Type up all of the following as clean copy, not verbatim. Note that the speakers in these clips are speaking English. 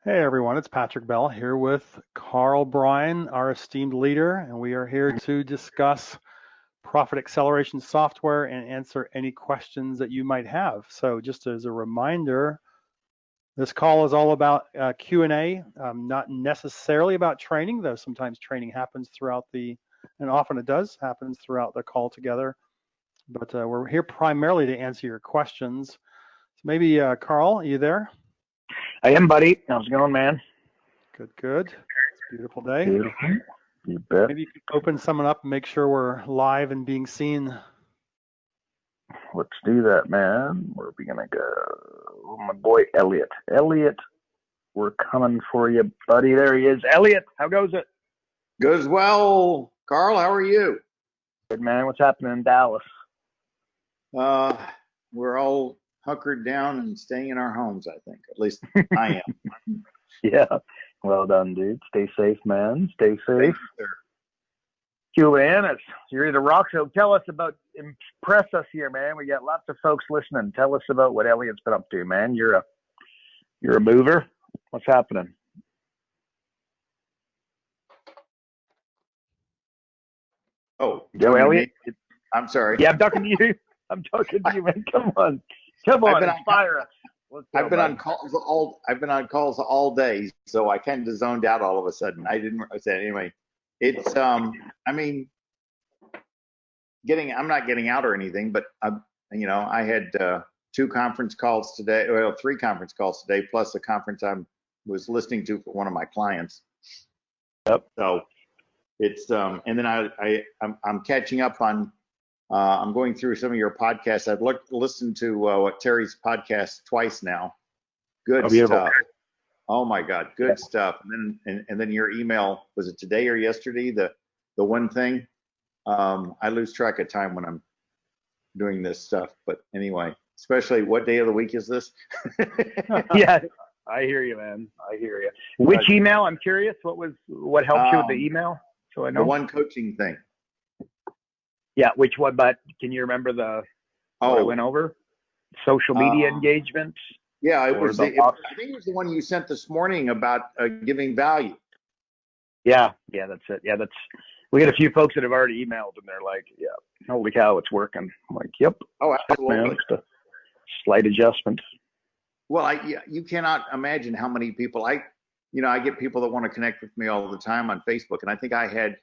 Hey everyone, it's Patrick Bell here with Carl Bryan, our esteemed leader, and we are here to discuss profit acceleration software and answer any questions that you might have. So just as a reminder, this call is all about Q&A, not necessarily about training, though sometimes training happens and often it does, happens throughout the call together. But we're here primarily to answer your questions. So maybe, Carl, are you there? I am, buddy. How's it going, man? Good, good. It's a beautiful day. Beautiful. You bet. Maybe you can open someone up and make sure we're live and being seen. Let's do that, man. Where are we going to go? My boy, Elliot. Elliot, we're coming for you, buddy. There he is. Elliot, how goes it? Goes well. Carl, how are you? Good, man. What's happening in Dallas? We're all hunkered down and staying in our homes, I think. At least I am. Yeah. Well done, dude. Stay safe, man. Stay safe. Thank you, sir. Cubanas, you're ready to rock. So tell us impress us here, man. We got lots of folks listening. Tell us about what Elliot's been up to, man. You're a mover. What's happening? Oh, Yo, Elliot. I'm sorry. Yeah, I'm talking to you. I'm talking to you, man. Come on, inspire us. I've been on calls all day, so I kind of zoned out all of a sudden. I didn't say anyway. It's I mean, I'm not getting out or anything, but I had 2 conference calls today, well, 3 conference calls today, plus a conference I was listening to for one of my clients. Yep. So it's and then I'm catching up on. I'm going through some of your podcasts. I've listened to what Terry's podcast twice now. Good stuff. Oh my God, good stuff. And then your email, was it today or yesterday? The one thing. I lose track of time when I'm doing this stuff. But anyway, especially what day of the week is this? Yeah, I hear you, man. I hear you. Which email? I'm curious. What helped you with the email? So I know. The one coaching thing. Yeah, which one? But can you remember what I went over? Social media engagement. Yeah, I think it was the one you sent this morning about giving value. Yeah, that's it. Yeah, we got a few folks that have already emailed and they're like, yeah, holy cow, it's working. I'm like, yep. Oh, absolutely. Man, just a slight adjustment. Well, you cannot imagine how many people I get people that want to connect with me all the time on Facebook, and I think I had.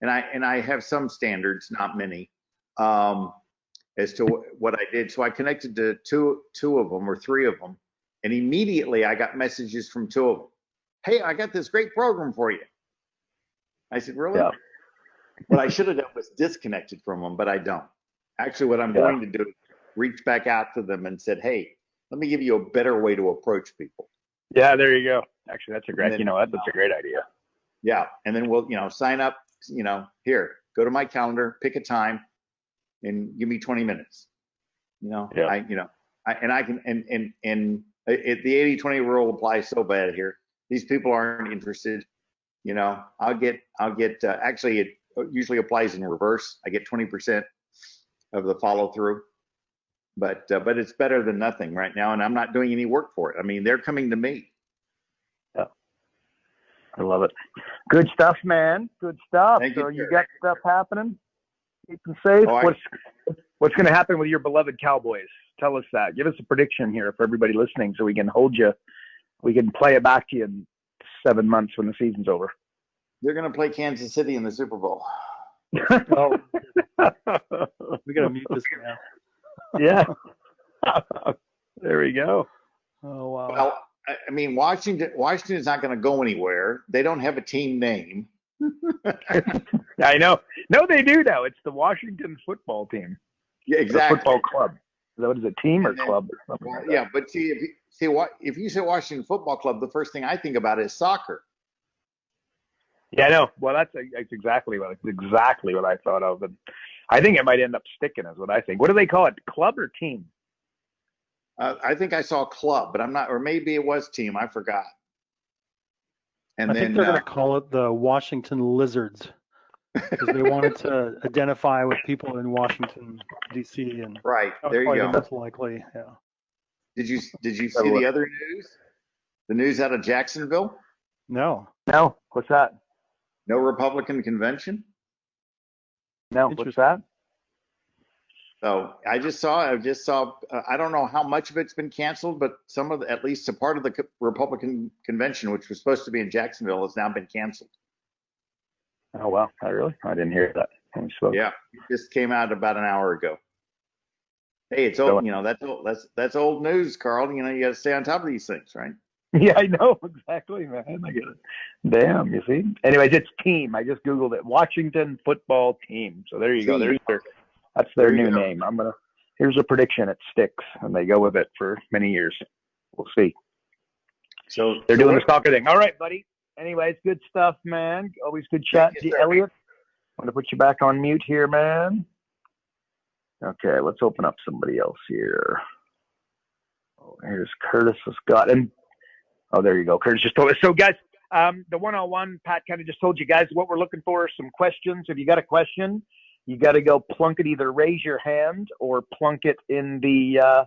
And I have some standards, not many, as to what I did. So I connected to two of them or 3 of them, and immediately I got messages from 2 of them. Hey, I got this great program for you. I said, really? Yeah. What I should have done was disconnected from them, but I don't. Actually, what I'm going to do is reach back out to them and said, hey, let me give you a better way to approach people. Yeah, there you go. Actually, that's a great. That's a great idea. Yeah, and then we'll sign up. Here, go to my calendar, pick a time, and give me 20 minutes. The 80-20 rule applies so bad here. These people aren't interested. I'll get actually it usually applies in reverse. I get 20% of the follow through, but it's better than nothing right now, and I'm not doing any work for it. I mean, they're coming to me. I love it. Good stuff, man. Good stuff. Thank you, you got stuff happening. Keep them safe. What's going to happen with your beloved Cowboys? Tell us that. Give us a prediction here for everybody listening so we can hold you. We can play it back to you in 7 months when the season's over. They're going to play Kansas City in the Super Bowl. Oh, we got to mute this now. Yeah. There we go. Oh, wow. Well, I mean, Washington is not going to go anywhere. They don't have a team name. I know. No, they do now. It's the Washington football team. Yeah, exactly. The football club. What is it, team or club? Or well, yeah, but see, if you say Washington Football Club, the first thing I think about is soccer. Yeah, I know. Well, that's exactly what I thought of, and I think it might end up sticking. Is what I think. What do they call it? Club or team? I think I saw club, but I'm not, or maybe it was team. I forgot. And I think they're going to call it the Washington Lizards because they wanted to identify with people in Washington D.C. and right there you go. Most likely, yeah. Did you see the other news the news out of Jacksonville? No. No. What's that? No Republican convention? No. What's that? So I just saw, I don't know how much of it's been canceled, but at least a part of the Republican convention, which was supposed to be in Jacksonville, has now been canceled. Oh, wow. Really? I didn't hear that. Yeah. It just came out about an hour ago. Hey, it's old, that's old news, Carl. You got to stay on top of these things, right? Yeah, I know. Exactly, man. I get it. Damn, you see? Anyways, it's team. I just Googled it. Washington football team. So there you go. That's their new name. Here's a prediction. It sticks, and they go with it for many years. We'll see. So they're doing the soccer thing. All right, buddy. Anyways, good stuff, man. Always good chat to you, Elliot. I'm going to put you back on mute here, man. Okay, let's open up somebody else here. Oh, here's Curtis Scott. And there you go. Curtis just told us. So, guys, the one-on-one, Pat kind of just told you guys what we're looking for, some questions. If you got a question, you got to go plunk it, either raise your hand or plunk it in the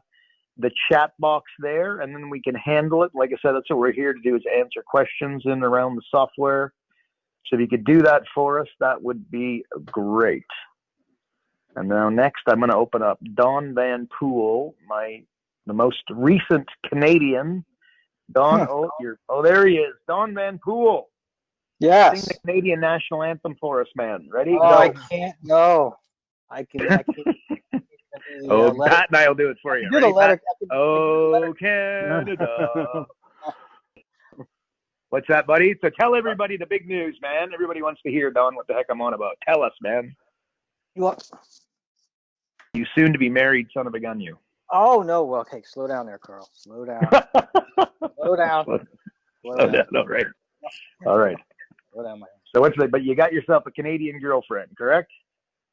chat box there, and then we can handle it. Like I said, that's what we're here to do, is answer questions in and around the software. So if you could do that for us, that would be great. And now next, I'm going to open up Don Van Poel, the most recent Canadian. Don, there he is, Don Van Poel. Yes. Sing the Canadian national anthem for us, man. Ready? Oh, go. I can't. No, I can. Pat and I will do it for you. Ready, Pat? Oh, Canada. What's that, buddy? So tell everybody the big news, man. Everybody wants to hear, Don, what the heck I'm on about. Tell us, man. What? You soon to be married son of a gun, you. Oh, no. Well, okay, slow down there, Carl. Slow down. Slow down. Slow down. All right. All right. Slow down, my So but you got yourself a Canadian girlfriend, correct?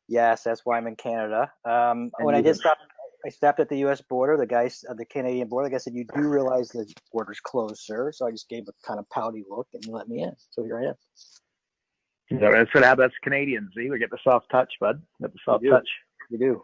Yes, that's why I'm in Canada. When I stopped at the U.S. border. The guys at the Canadian border, the guy said, "You do realize the border's closed, sir?" So I just gave a kind of pouty look, and he let me in. So here I am. That's what happens. That's Canadians. See, we get the soft touch, bud. Get the soft touch. You do.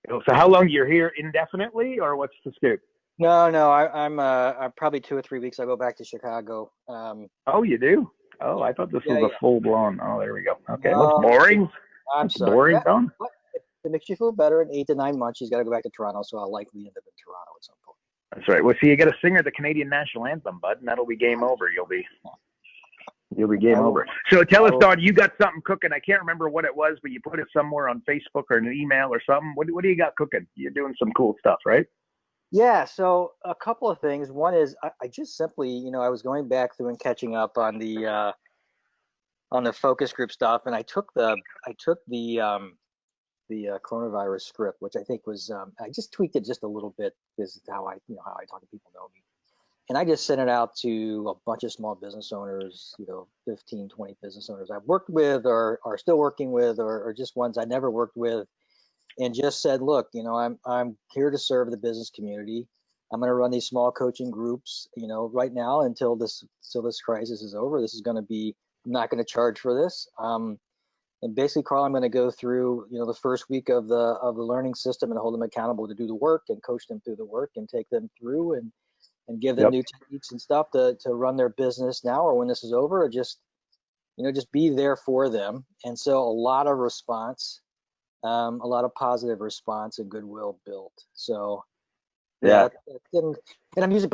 So how long you're here indefinitely, or what's the scoop? No. I'm probably 2 or 3 weeks. I go back to Chicago. Oh, you do? Oh, I thought this was a full blown. Oh, there we go. Okay, no, looks boring. I'm sorry. Boring, Don. It makes you feel better. In 8 to 9 months, she's got to go back to Toronto, so I'll likely end up in Toronto at some point. That's right. Well, see, you got to sing her the Canadian national anthem, bud, and that'll be game over. You'll be game over. So tell us, Don, you got something cooking. I can't remember what it was, but you put it somewhere on Facebook or an email or something. What do you got cooking? You're doing some cool stuff, right? Yeah. So a couple of things. One is I just simply, I was going back through and catching up on the focus group stuff, and I took the coronavirus script, which I think was I just tweaked it just a little bit because how I talk to people know me. And I just sent it out to a bunch of small business owners, 15, 20 business owners I've worked with or are still working with, or just ones I never worked with, and just said, look, I'm here to serve the business community. I'm going to run these small coaching groups, right now until this crisis is over. This is going to be, I'm not going to charge for this. And basically, Carl, I'm going to go through, the first week of the learning system and hold them accountable to do the work and coach them through the work and take them through and give them new techniques and stuff to run their business now or when this is over, or just be there for them. And so a lot of response, a lot of positive response and goodwill built. So and I'm using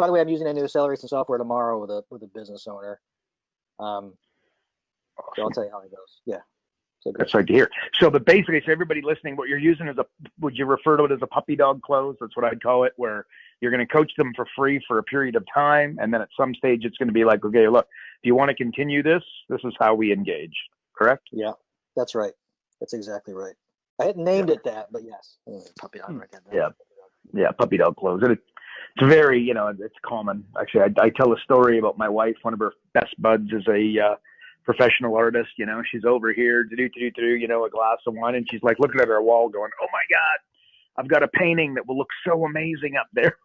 a new acceleration software tomorrow with a business owner. So I'll tell you how it goes. Yeah. So that's right to hear. So, but basically, so everybody listening, what you're using is would you refer to it as a puppy dog close? That's what I'd call it, where you're going to coach them for free for a period of time. And then at some stage, it's going to be like, okay, look, if you want to continue this is how we engage. Correct? Yeah, that's right. That's exactly right. I hadn't named it that, but yes. Puppy dog. Right. Yeah. Puppy dog close. And it's very, it's common. Actually, I tell a story about my wife. One of her best buds is a professional artist. She's over here, a glass of wine, and she's like looking at her wall going, oh my God, I've got a painting that will look so amazing up there.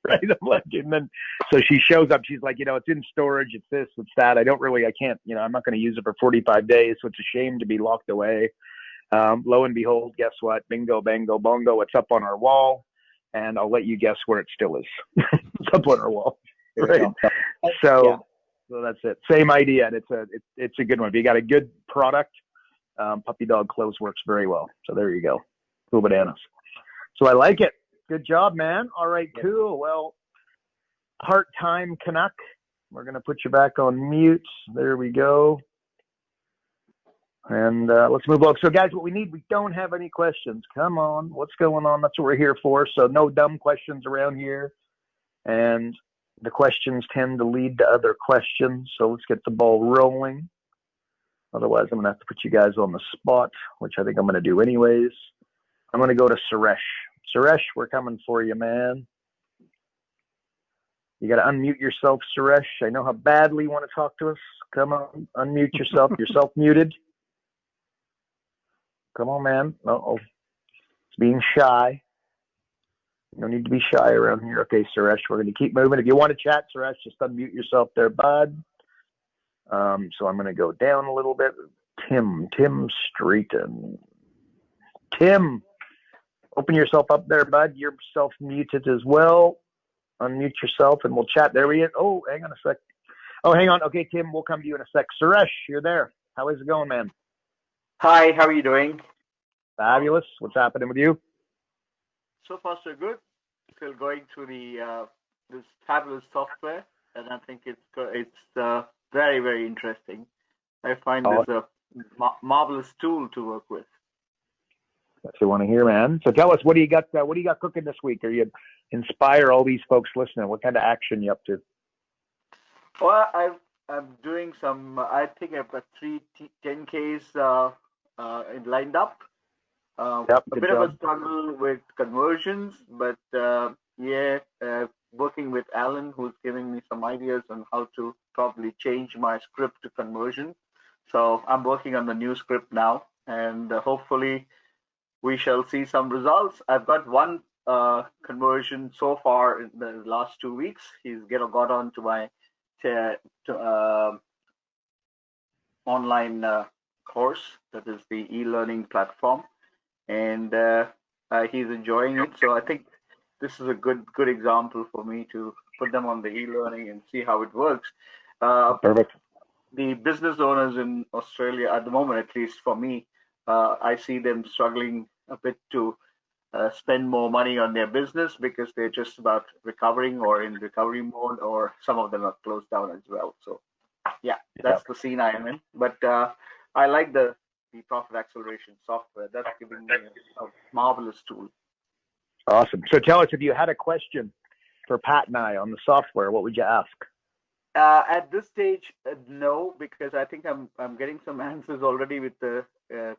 Right. I'm like, and then, so she shows up, she's like, it's in storage. It's this, it's that. I can't, I'm not going to use it for 45 days. So it's a shame to be locked away. Lo and behold, guess what? Bingo, bango, bongo. It's up on our wall, and I'll let you guess where it still is. It's up on our wall. Right. So that's it. Same idea. And it's a good one. If you got a good product, puppy dog clothes works very well. So there you go. Cool bananas. So I like it. Good job, man. All right, cool. Well, part-time Canuck. We're going to put you back on mute. There we go. And let's move on. So, guys, what we need, we don't have any questions. Come on. What's going on? That's what we're here for. So no dumb questions around here. And the questions tend to lead to other questions. So let's get the ball rolling. Otherwise, I'm going to have to put you guys on the spot, which I think I'm going to do anyways. I'm going to go to Suresh. Suresh, we're coming for you, man. You got to unmute yourself, Suresh. I know how badly you want to talk to us. Come on, unmute yourself. You're self-muted. Come on, man. Uh-oh. It's being shy. No need to be shy around here. Okay, Suresh, we're going to keep moving. If you want to chat, Suresh, just unmute yourself there, bud. So I'm going to go down a little bit. Tim Streeton. Tim, open yourself up there, bud. You're self-muted as well. Unmute yourself and we'll chat. There we go. Oh, hang on a sec. Oh, hang on. Okay, Tim, we'll come to you in a sec. Suresh, you're there. How is it going, man? Hi, how are you doing? Fabulous. What's happening with you? So far, so good. Still going through this fabulous software, and I think it's very, very interesting. I find this a marvelous tool to work with. That's what I want to hear, man. So tell us, what do you got? What do you got cooking this week? Are you inspire all these folks listening? What kind of action you up to? Well, I'm doing some. I think I've got 3 10Ks lined up. A bit of a struggle with conversions, but working with Alan, who's giving me some ideas on how to probably change my script to conversion. So I'm working on the new script now, and hopefully we shall see some results. I've got one conversion so far in the last 2 weeks. He's got on to my online course, that is the e-learning platform, and he's enjoying it. So I think this is a good example for me to put them on the e-learning and see how it works. Perfect. The business owners in Australia, at the moment, at least for me, I see them struggling a bit to spend more money on their business because they're just about recovering or in recovery mode, or some of them are closed down as well. So that's the scene I am in. But I like the profit acceleration software. That's giving me a marvelous tool. Awesome. So tell us, if you had a question for Pat and I on the software, what would you ask? At this stage, no, because I think I'm getting some answers already with the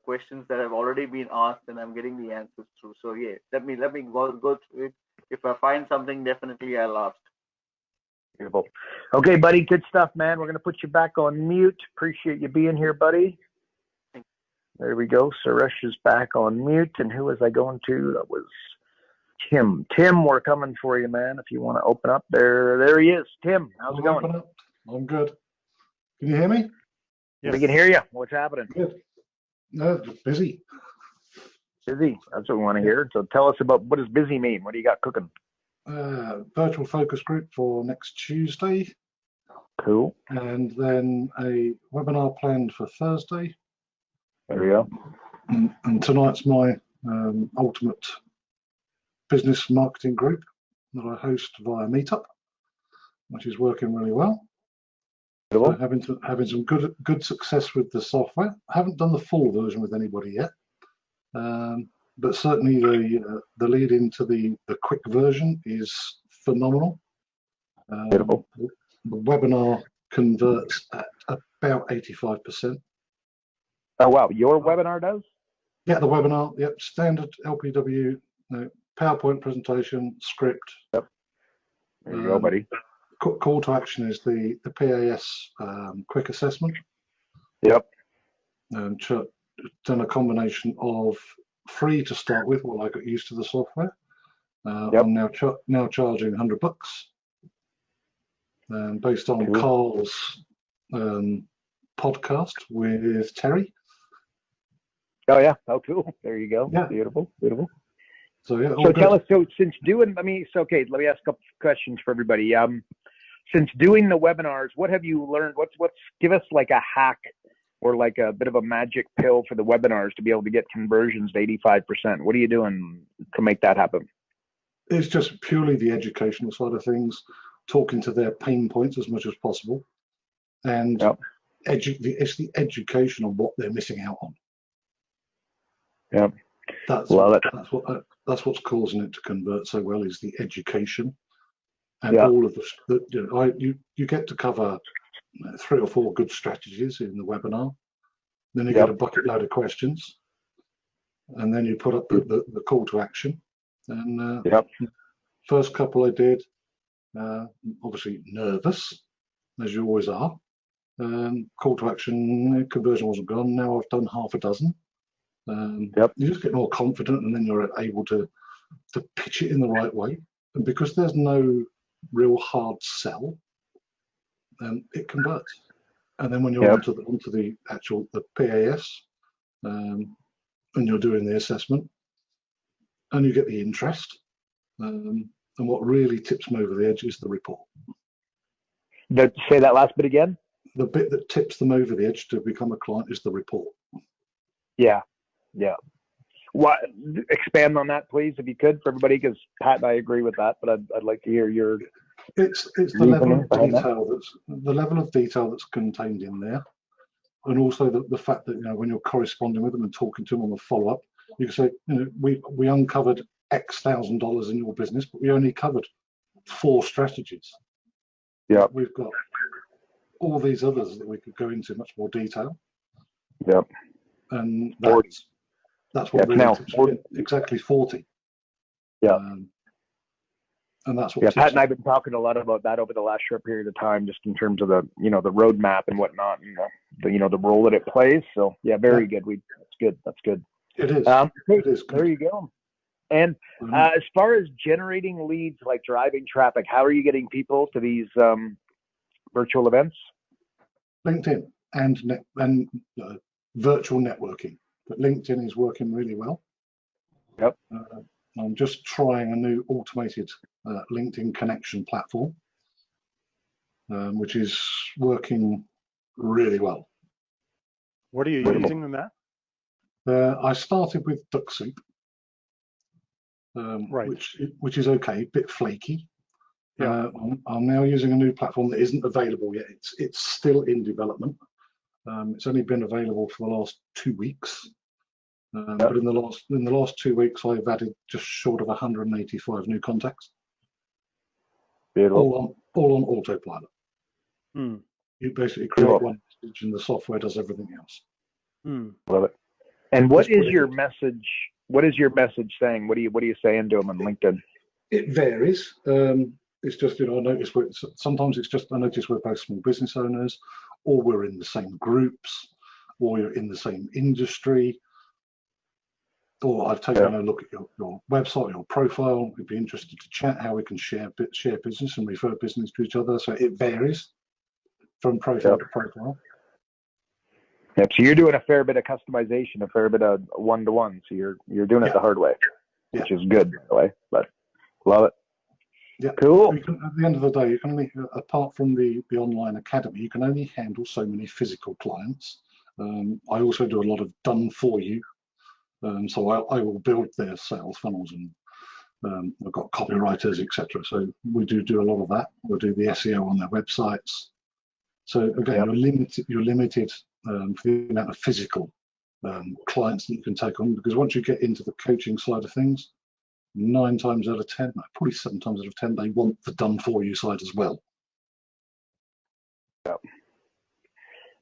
questions that have already been asked, and I'm getting the answers through. So let me go through it. If I find something, definitely I'll ask. Beautiful. Okay, buddy, good stuff, man. We're going to put you back on mute. Appreciate you being here, buddy. There we go. Suresh is back on mute. And who was I going to? That was Tim. Tim, we're coming for you, man. If you want to open up there he is. Tim, how's it going? I'm good. Can you hear me? Yes. We can hear you. What's happening? Good. No, just busy. Busy. That's what we want to hear. So tell us about, what does busy mean? What do you got cooking? Virtual focus group for next Tuesday. Cool. And then a webinar planned for Thursday. There we go. And tonight's my ultimate business marketing group that I host via Meetup, which is working really well. So having some good success with the software. I haven't done the full version with anybody yet, but certainly the lead into the quick version is phenomenal. Beautiful. The webinar converts at about 85%. Oh wow, your webinar does? Yeah, the webinar. Yep, standard LPW, PowerPoint presentation, script. Yep. There you go, buddy. Call to action is the PAS quick assessment. Yep. And done a combination of free to start with, while I got used to the software. I'm now charging $100, based on Carl's podcast with Terry. Oh yeah. Oh cool. There you go. Yeah. Beautiful. So yeah. So tell us. So since doing, okay. Let me ask a couple questions for everybody. since doing the webinars, what have you learned? What's give us like a hack or like a bit of a magic pill for the webinars to be able to get conversions to 85%? What are you doing to make that happen? It's just purely the educational side of things, talking to their pain points as much as possible, and it's the education on what they're missing out on. Yep. That's what's causing it to convert so well, is the education, and all of you get to cover 3 or 4 good strategies in the webinar. Then you get a bucket load of questions, and then you put up the call to action. And first couple I did, obviously nervous, as you always are. Call to action, conversion wasn't gone. Now I've done half a dozen. You just get more confident, and then you're able to pitch it in the right way. And because there's no real hard sell, it converts. And then when you're onto the actual PAS, and you're doing the assessment, and you get the interest, and what really tips them over the edge is the report. Say that last bit again. The bit that tips them over the edge to become a client is the report. Yeah. What? Expand on that, please, if you could, for everybody, because Pat and I agree with that. But I'd like to hear your. It's the level of detail that's contained in there, and also the fact that when you're corresponding with them and talking to them on the follow up, you can say, we uncovered X $1,000 in your business, but we only covered 4 strategies. Yeah. We've got all these others that we could go into much more detail. Yep. And that's what really now exactly 40. Yeah. And that's what. Pat and I've been talking a lot about that over the last short period of time, just in terms of the the roadmap and whatnot, and the role that it plays. So very good. That's good. It is. It is good. There you go. And as far as generating leads, like driving traffic, how are you getting people to these virtual events? LinkedIn and virtual networking. But LinkedIn is working really well. Yep. I'm just trying a new automated LinkedIn connection platform, which is working really well. What are you using in that? I started with DuckSoup, which is okay, a bit flaky. I'm now using a new platform that isn't available yet. It's still in development. It's only been available for the last 2 weeks. But in the last 2 weeks, I've added just short of 185 new contacts. All on autopilot. You basically create one message, and the software does everything else. Love it. And what is your message? What is your message saying? What are you saying to them on LinkedIn? It varies. It's just I notice sometimes I notice we're both small business owners, or we're in the same groups, or you're in the same industry. Or I've taken a look at your website, your profile. We'd be interested to chat how we can share business and refer business to each other. So it varies from profile to profile. Yep. So you're doing a fair bit of customization, a fair bit of one-to-one. So you're doing it the hard way, which is good, by the way. But love it. Yeah. Cool. At the end of the day, you can only, apart from the online academy, you can only handle so many physical clients. I also do a lot of done for you. So I will build their sales funnels, and I've got copywriters, etc. So we do a lot of that. We'll do the SEO on their websites. So again, you're limited for the amount of physical clients that you can take on, because once you get into the coaching side of things, 9 times out of 10, probably 7 times out of 10, they want the done for you side as well.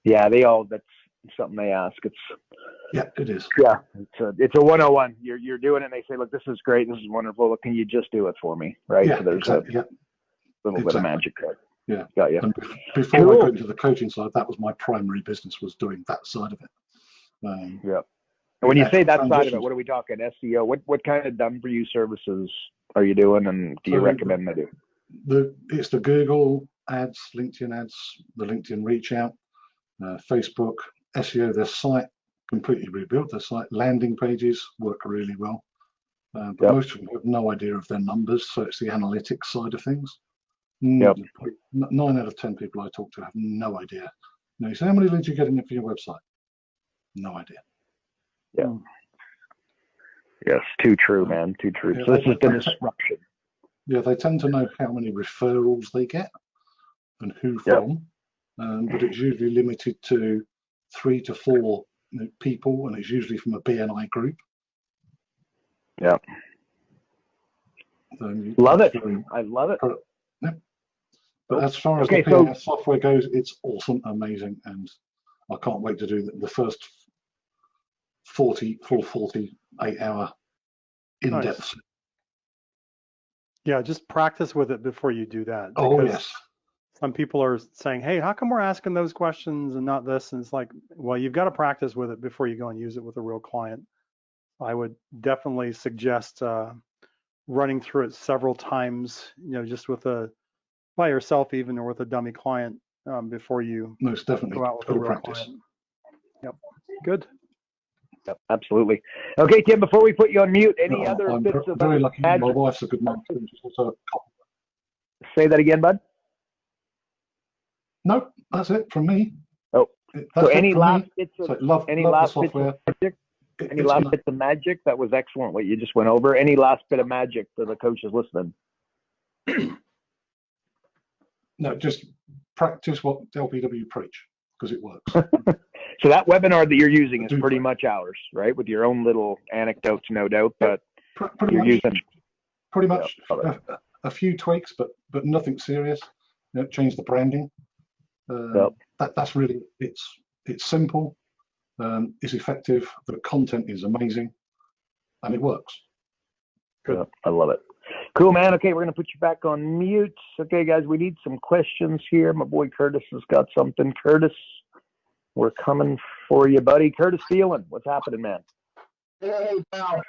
Yeah, that's something they ask. It is. Yeah, it's a 101. You're doing it, and they say, look, this is great, this is wonderful. Look, can you just do it for me, right? Yeah, so there's a little bit of magic there. Yeah. Got you. And before I got into the coaching side, that was my primary business, was doing that side of it. And when you say that side of it, what are we talking? SEO? What kind of done for you services are you doing, and do you recommend they do? It's the Google ads, LinkedIn ads, the LinkedIn reach out, Facebook, SEO, their site, completely rebuilt their site. Landing pages work really well. But most of them have no idea of their numbers, so it's the analytics side of things. Yep. 9 out of 10 people I talk to have no idea. You say, how many leads are you getting for your website? No idea. Yeah. Yes, too true, man. Too true. So this is the disruption. Yeah, they tend to know how many referrals they get and who from, but it's usually limited to 3 to 4 people, and it's usually from a BNI group. Yeah. Love it. I love it. Yeah. But as far as the PNS software goes, it's awesome, amazing, and I can't wait to do the first 48-hour in-depth. Nice. Yeah, just practice with it before you do that. Oh, yes. Some people are saying, hey, how come we're asking those questions and not this? And it's like, well, you've got to practice with it before you go and use it with a real client. I would definitely suggest running through it several times, just by yourself even, or with a dummy client before you most definitely go out with a real client. Yep. Good. Yep, absolutely. Okay, Tim, before we put you on mute, any other bits of very lucky. My wife's a good mom. Say that again, bud. No, that's it from me. Oh, so any last bits of magic? Any last bits of magic? That was excellent what you just went over. Any last bit of magic for the coaches listening? No, just practice what LPW preach, because it works. So that webinar that you're using is pretty much ours, right? With your own little anecdotes, no doubt, but you're using pretty much a few tweaks, but nothing serious. Change the branding. That's really it's simple, it's effective. The content is amazing, and it works. Good. Yeah, I love it. Cool, man. Okay, we're gonna put you back on mute. Okay, guys, we need some questions here. My boy Curtis has got something. Curtis, we're coming for you, buddy. Curtis Thielen, what's happening, man? Hey, pal.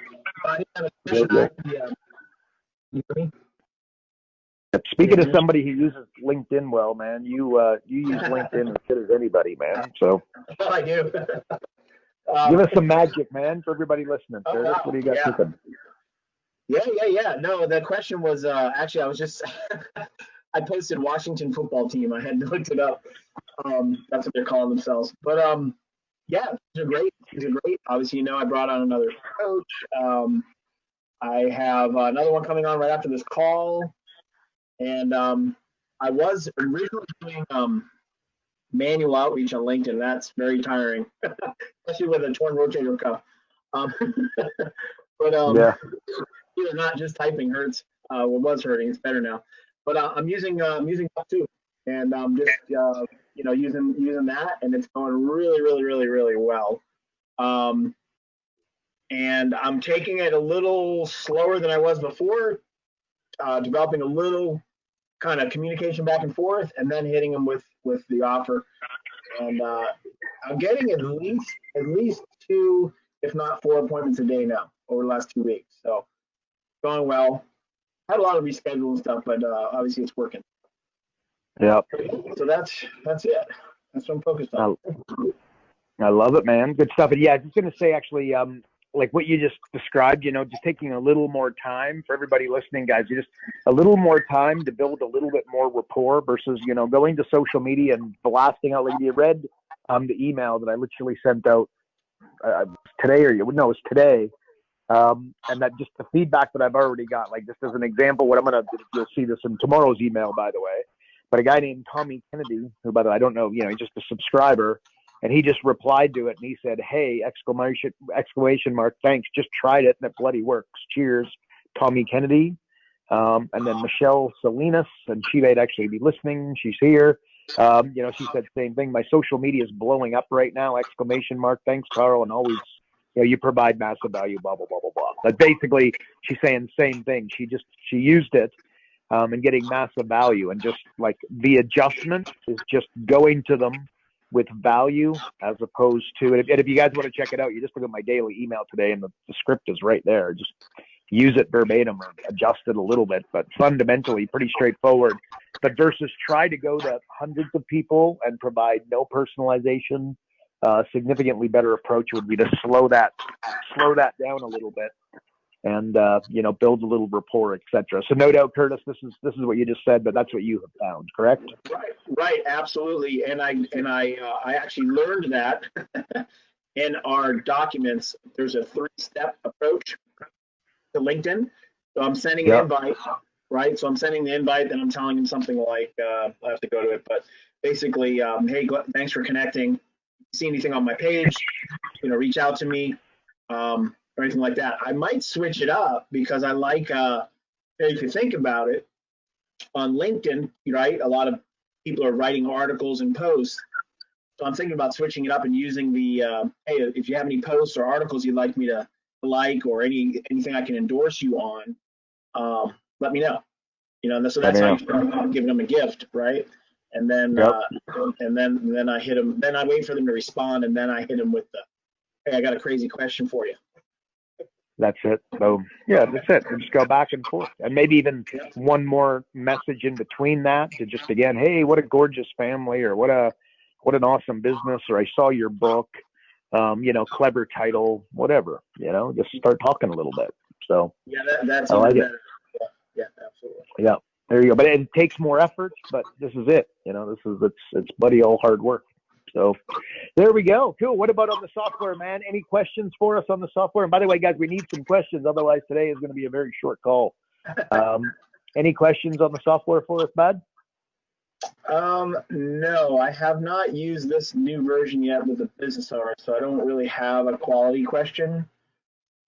Speaking of somebody who uses LinkedIn well, man, you use LinkedIn as good as anybody, man. So I do. Give us some magic, man, for everybody listening. Curtis, what do you got cooking? Yeah. No, the question was actually I was just I posted Washington football team. I had looked it up. That's what they're calling themselves. But yeah, these are great. Obviously, I brought on another coach. I have another one coming on right after this call. And I was originally doing manual outreach on LinkedIn. That's very tiring, especially with a torn rotator cuff. But not just typing hurts. It was hurting. It's better now. But I'm using that too, and I'm just using that, and it's going really well. And I'm taking it a little slower than I was before, developing a little kind of communication back and forth, and then hitting them with the offer. And I'm getting at least 2, if not 4 appointments a day now over the last 2 weeks. So going well. Had a lot of reschedule and stuff, but obviously it's working. Yeah. So that's it. That's what I'm focused on. I love it, man. Good stuff. And yeah, I was just gonna say actually, like what you just described, just taking a little more time for everybody listening, guys, just a little more time to build a little bit more rapport versus, going to social media and blasting out. Like you read the email that I literally sent out today, it was today. And that just the feedback that I've already got, like just as an example, you'll see this in tomorrow's email, by the way, but a guy named Tommy Kennedy, who, by the way, I don't know, he's just a subscriber. And he just replied to it, and he said, "Hey, exclamation mark, thanks, just tried it, and it bloody works. Cheers, Tommy Kennedy." And then Michelle Salinas, and she might actually be listening. She's here. She said the same thing. My social media is blowing up right now, exclamation mark, thanks, Carl, and always, you provide massive value, blah, blah, blah, blah, blah. But basically, she's saying the same thing. She used it and getting massive value, and just like the adjustment is just going to them with value as opposed to, and if you guys want to check it out, you just look at my daily email today and the script is right there. Just use it verbatim or adjust it a little bit, but fundamentally pretty straightforward. But versus try to go to hundreds of people and provide no personalization, significantly better approach would be to slow that down a little bit and build a little rapport, etc. So no doubt, Curtis, this is what you just said, but that's what you have found, correct? Right, absolutely. And I actually learned that in our documents. There's a 3-step approach to LinkedIn. So I'm sending an invite, right? So I'm sending the invite, then I'm telling them something like, I have to go to it, but basically, hey, thanks for connecting. See anything on my page, reach out to me, or anything like that. I might switch it up because I like, if you think about it, on LinkedIn, right, a lot of people are writing articles and posts. So I'm thinking about switching it up and using the, hey, if you have any posts or articles you'd like me to like, or anything I can endorse you on, let me know. So that's how I'm giving them a gift, right? And then and then I hit them. Then I wait for them to respond, and then I hit them with the, hey, I got a crazy question for you. That's it. So yeah, that's it. And just go back and forth, and maybe even one more message in between that to just again, hey, what a gorgeous family, or what an awesome business, or I saw your book, clever title, whatever. Just start talking a little bit. So that's I like it. Yeah, absolutely. Yeah. There you go. But it takes more effort, but this is it. It's buddy all hard work. So there we go. Cool. What about on the software, man? Any questions for us on the software? And by the way, guys, we need some questions. Otherwise, today is going to be a very short call. Any questions on the software for us, Bud? No, I have not used this new version yet with the business owner, so I don't really have a quality question.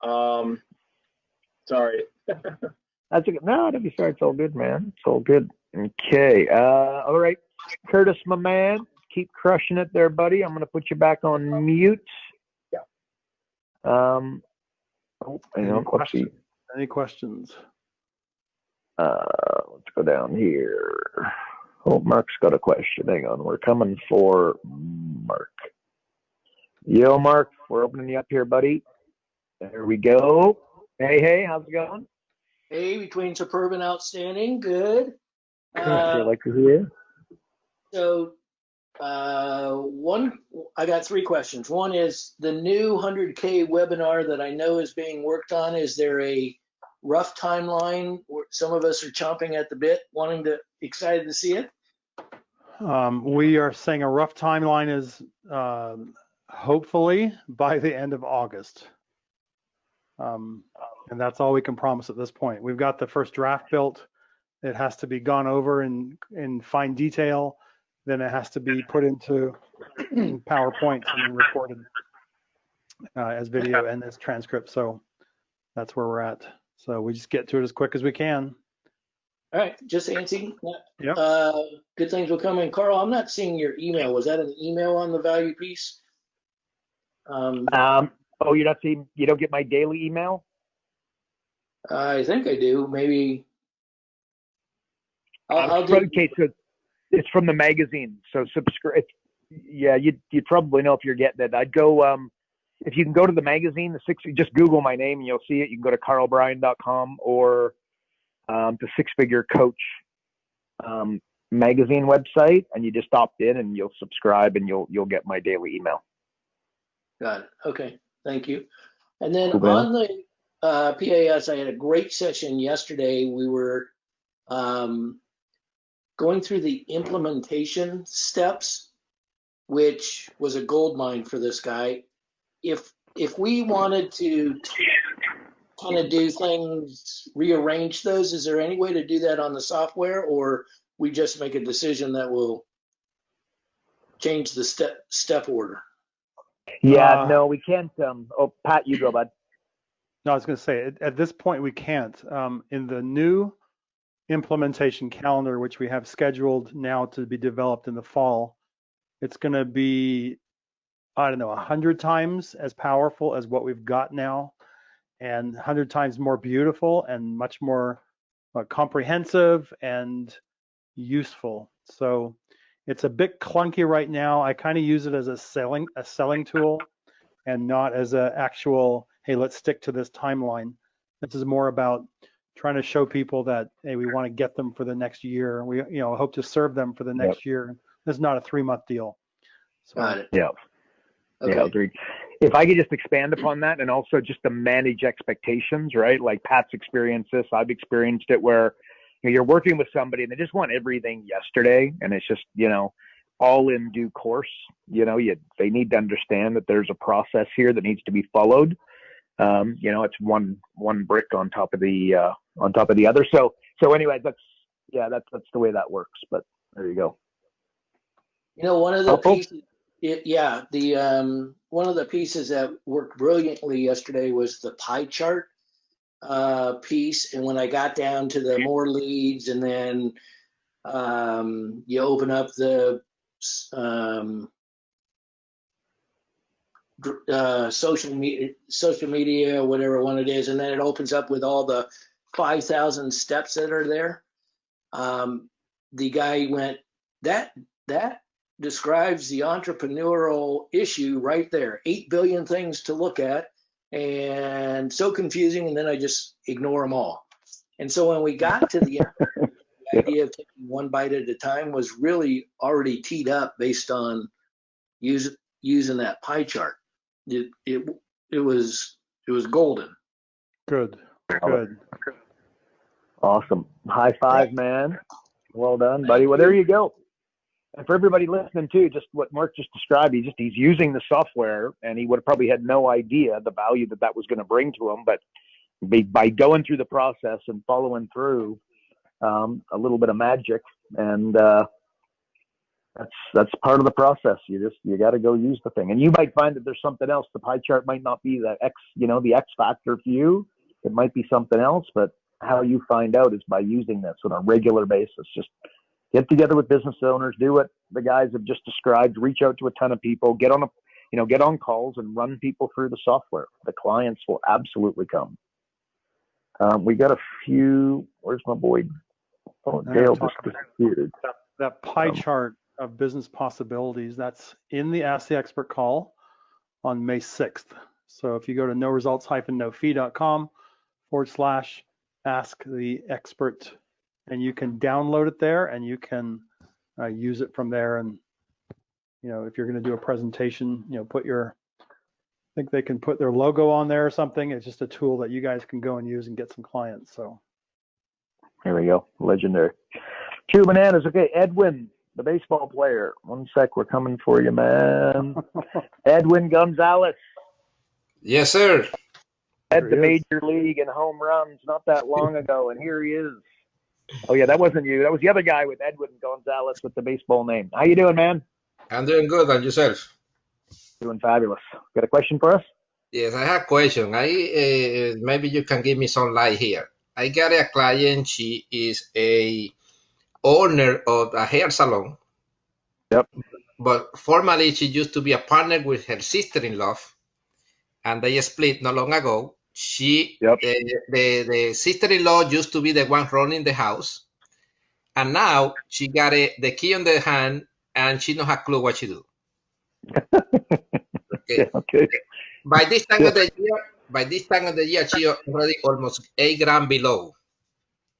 Sorry. That's no, don't be sorry. It's all good, man. It's all good. Okay. All right. Curtis, my man, keep crushing it there, buddy. I'm going to put you back on mute. Yeah. Any questions? Let's go down here. Oh, Mark's got a question. Hang on. We're coming for Mark. Yo, Mark, we're opening you up here, buddy. There we go. Hey, how's it going? Hey, between superb and outstanding, good. I like to hear. So, I got 3 questions. One is the new 100K webinar that I know is being worked on. Is there a rough timeline where some of us are chomping at the bit, excited to see it? We are saying a rough timeline is hopefully by the end of August. And that's all we can promise at this point. We've got the first draft built. It has to be gone over in fine detail. Then it has to be put into PowerPoint and then recorded as video and as transcript. So that's where we're at. So we just get to it as quick as we can. All right, just answering. Yep. Good things will come in. Carl, I'm not seeing your email. Was that an email on the value piece? Oh, you're not seeing? You don't get my daily email? I think I do. Maybe. I'll do. Okay, so it's from the magazine. So subscribe. Yeah, you'd probably know if you're getting it. I'd go. If you can go to the magazine, just Google my name and you'll see it. You can go to carlbryan.com or the Six Figure Coach magazine website, and you just opt in and you'll subscribe and you'll get my daily email. Got it. Okay, thank you. And then on the PAS, I had a great session yesterday. We were going through the implementation steps, which was a gold mine for this guy. If we wanted to kind of do things, rearrange those, is there any way to do that on the software, or we just make a decision that will change the step order? Yeah, no, we can't. Pat, you go, bud. No, I was going to say, at this point, we can't. In the new implementation calendar, which we have scheduled now to be developed in the fall, it's going to be, 100 times as powerful as what we've got now, and 100 times more beautiful and much more comprehensive and useful. So it's a bit clunky right now. I kind of use it as a selling tool and not as an actual, hey, let's stick to this timeline. This is more about trying to show people that, hey, we want to get them for the next year. We hope to serve them for the next year. This is not a 3-month deal. So, Yeah. Okay. Yeah, agreed. If I could just expand upon that, and also just to manage expectations, right? Like Pat's experienced this, I've experienced it, where you're working with somebody and they just want everything yesterday, and it's just, all in due course. They need to understand that there's a process here that needs to be followed. It's one brick on top of the other. So anyway, that's the way that works. But there you go. One of the pieces, one of the pieces that worked brilliantly yesterday was the pie chart piece. And when I got down to the more leads, and then you open up the social media, whatever one it is, and then it opens up with all the 5,000 steps that are there. The guy went, that describes the entrepreneurial issue right there. 8 billion things to look at, and so confusing, and then I just ignore them all. And so when we got to the end, the idea of taking one bite at a time was really already teed up based on using that pie chart. It was golden. Good. Awesome. High five, man. Well done, buddy. Well, there you go. And for everybody listening too, just what Mark just described, he's using the software, and he would have probably had no idea the value that was going to bring to him. But by going through the process and following through, a little bit of magic, and that's part of the process. You got to go use the thing, and you might find that there's something else. The pie chart might not be the the X factor for you. It might be something else, but how you find out is by using this on a regular basis. Just get together with business owners, do what the guys have just described, reach out to a ton of people, get on calls and run people through the software. The clients will absolutely come. We got a few, where's my boy? Oh, Dale just disappeared. That pie chart of business possibilities, that's in the Ask the Expert call on May 6th. So if you go to noresults-nofee.com/ask the expert, and you can download it there, and you can use it from there. And if you're going to do a presentation, I think they can put their logo on there or something. It's just a tool that you guys can go and use and get some clients. So here we go. Legendary. Two bananas. Okay, Edwin, the baseball player. One sec, we're coming for you, man. Edwin Gonzalez. Yes, sir. Led the major league in home runs not that long ago, and here he is. Oh yeah, that wasn't you. That was the other guy with Edwin Gonzalez with the baseball name. How you doing, man? I'm doing good, and yourself? Doing fabulous. Got a question for us? Yes, I have a question. Maybe you can give me some light here. I got a client. She is a owner of a hair salon. Yep. But formerly, she used to be a partner with her sister-in-law, and they split not long ago. The sister-in-law used to be the one running the house, and now she got the key on the hand, and she don't have a clue what she do. Okay. By this time of the year, she already almost 8 grand below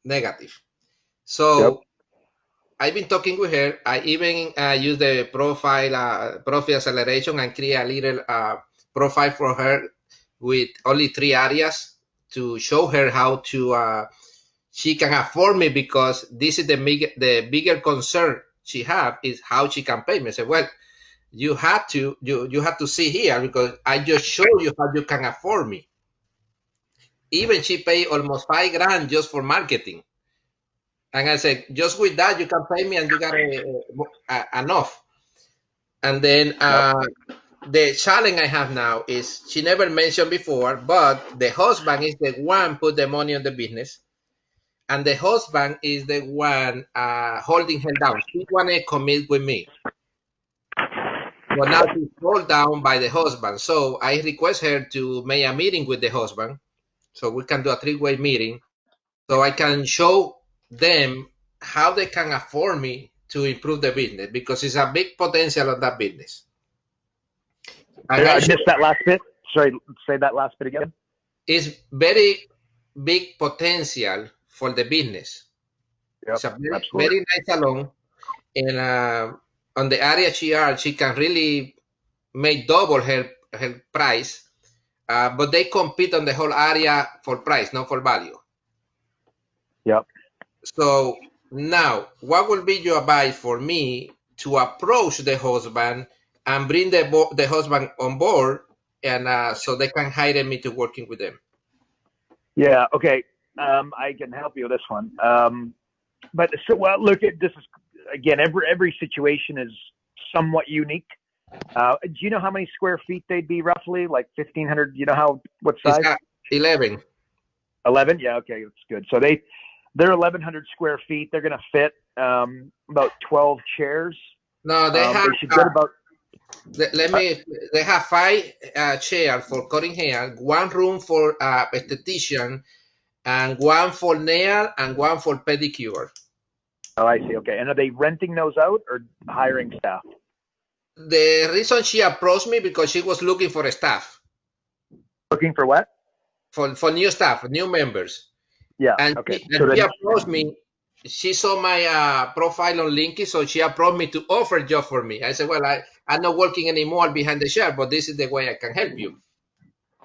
negative. So I've been talking with her. I even use the profile acceleration and create a little profile for her with only 3 areas to show her how to she can afford me, because this is the bigger concern she have is how she can pay me. I said, well, you have to see here, because I just show you how you can afford me. Even she paid almost 5 grand just for marketing. And I said, just with that, you can pay me, and you got enough. And then the challenge I have now is she never mentioned before, but the husband is the one put the money on the business. And the husband is the one holding her down. She want to commit with me. But now she's held down by the husband. So I request her to make a meeting with the husband, so we can do a 3-way meeting, so I can show them how they can afford me to improve the business, because it's a big potential of that business. And I missed that last bit. Sorry, say that last bit again. It's very big potential for the business. Yep, it's a very nice salon, and on the area she can really make double her price, but they compete on the whole area for price, not for value. Yep. So now, what will be your advice for me to approach the husband and bring the husband on board, and so they can hire me to working with them? Yeah. Okay. I can help you with this one. But so, well, look at this is again. Every situation is somewhat unique. Do you know how many square feet they'd be roughly? Like 1,500. You know what size? 11. 11. Yeah. Okay. That's good. So they're 1,100 square feet. They're going to fit about 12 chairs. No, they have. They should get about. They have 5 chairs for cutting hair, 1 room for esthetician, and 1 for nail, and 1 for pedicure. Oh, I see. Okay. And are they renting those out or hiring staff? The reason she approached me because she was looking for staff. Looking for what? For new staff, new members. Yeah. And okay. she approached me. She saw my profile on LinkedIn, so she approached me to offer a job for me. I said, well, I'm not working anymore behind the chair, but this is the way I can help you.